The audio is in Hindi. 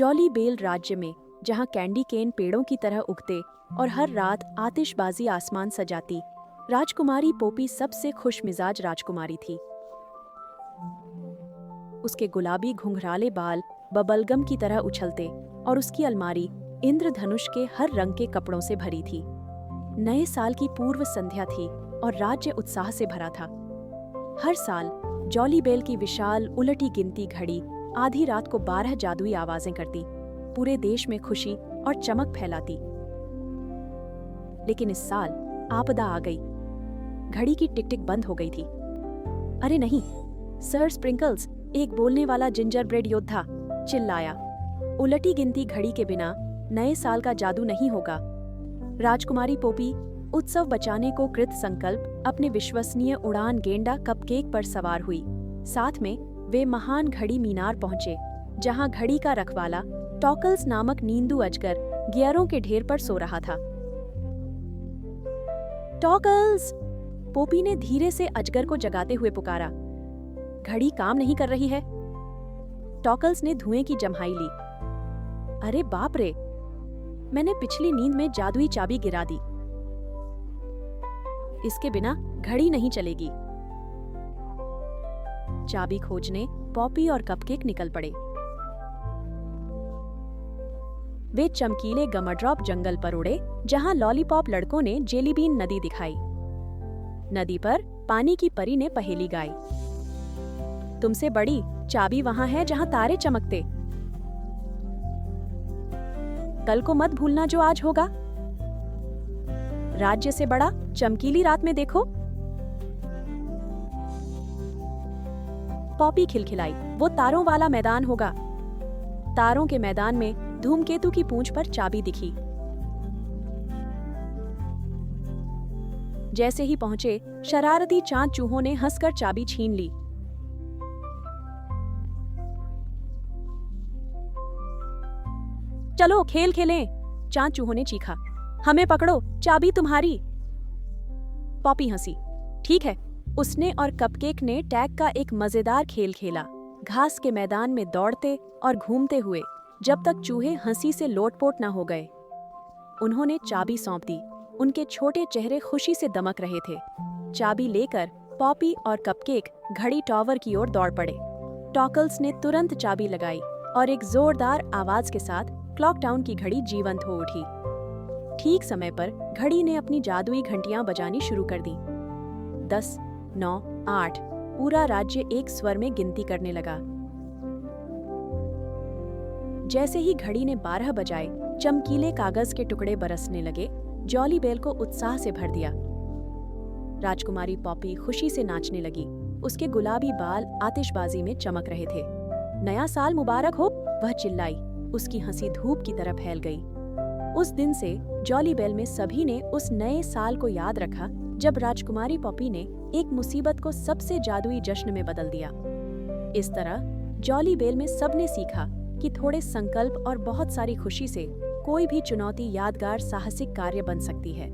जॉली बेल राज्य में, जहां कैंडी केन पेड़ों की तरह उगते और हर रात आतिशबाजी आसमान सजाती, राजकुमारी पोपी सबसे खुशमिजाज राजकुमारी थी। उसके गुलाबी घुंघराले बाल बबलगम की तरह उछलते और उसकी अलमारी इंद्रधनुष के हर रंग के कपड़ों से भरी थी। नए साल की पूर्व संध्या थी और राज्य उत्साह से भरा था। हर साल जॉली बेल की विशाल उलटी गिनती घड़ी आधी रात को 12 जादुई आवाजें करती, पूरे देश में खुशी और चमक फैलाती। लेकिन इस साल आपदा आ गई। घड़ी की टिक टिक बंद हो गई थी। अरे नहीं, सर स्प्रिंकल्स, एक बोलने वाला जिंजर ब्रेड योद्धा चिल्लाया। उलटी गिनती घड़ी के बिना नए साल का जादू नहीं होगा। राजकुमारी पोपी उत्सव बचाने को कृत संकल्प अपने विश्वसनीय उड़ान गेंडा कपकेक पर सवार हुई। साथ में वे महान घड़ी मीनार पहुंचे, जहां घड़ी का रखवाला टॉकल्स नामक नींदू अजगर गियरों के ढेर पर सो रहा था। टॉकल्स! पोपी ने धीरे से अजगर को जगाते हुए पुकारा। घड़ी काम नहीं कर रही है। टॉकल्स ने धुएं की जम्हाई ली। अरे बाप रे, मैंने पिछली नींद में जादुई चाबी गिरा दी। इसके बिना घड़ी नहीं चलेगी। चाबी खोजने पॉपी और कपकेक निकल पड़े। वे चमकीले गमड्रॉप जंगल पर उड़े, जहां लॉलीपॉप लड़कों ने जेलीबीन नदी दिखाई। नदी पर पानी की परी ने पहेली गाई। तुमसे बड़ी चाबी वहां है जहां तारे चमकते। कल को मत भूलना जो आज होगा। राज्य से बड़ा चमकीली रात में देखो। पॉपी खिलखिलाई। वो तारों वाला मैदान होगा। तारों के मैदान में धूमकेतु की पूंछ पर चाबी दिखी। जैसे ही पहुंचे, शरारती चांद चूहों ने हंसकर चाबी छीन ली। चलो खेल खेलें, चांद चूहों ने चीखा। हमें पकड़ो, चाबी तुम्हारी। पॉपी हंसी। ठीक है। उसने और कपकेक ने टैग का एक मजेदार खेल खेला, घास के मैदान में दौड़ते और घूमते हुए, जब तक चूहे हंसी से लोटपोट न हो गए। उन्होंने चाबी सौंप दी। उनके छोटे चेहरे खुशी से दमक रहे थे। चाबी लेकर पॉपी और कपकेक घड़ी टॉवर की ओर दौड़ पड़े। टॉकल्स ने तुरंत चाबी लगाई और एक जोरदार आवाज के साथ क्लॉक टाउन की घड़ी जीवंत हो उठी। ठीक समय पर घड़ी ने अपनी जादुई घंटियां बजानी शुरू कर दी। 10, 9, 8 पूरा राज्य एक स्वर में गिनती करने लगा। जैसे ही घड़ी ने 12 बजाए, चमकीले कागज के टुकड़े बरसने लगे। जॉली बेल को उत्साह से भर दिया। राजकुमारी पॉपी खुशी से नाचने लगी। उसके गुलाबी बाल आतिशबाजी में चमक रहे थे। नया साल मुबारक हो, वह चिल्लाई। उसकी हंसी धूप की तरह फैल गई। उस दिन से जॉली बेल में सभी ने उस नए साल को याद रखा, जब राजकुमारी पॉपी ने एक मुसीबत को सबसे जादुई जश्न में बदल दिया। इस तरह जॉली बेल में सबने सीखा कि थोड़े संकल्प और बहुत सारी खुशी से कोई भी चुनौती यादगार साहसिक कार्य बन सकती है।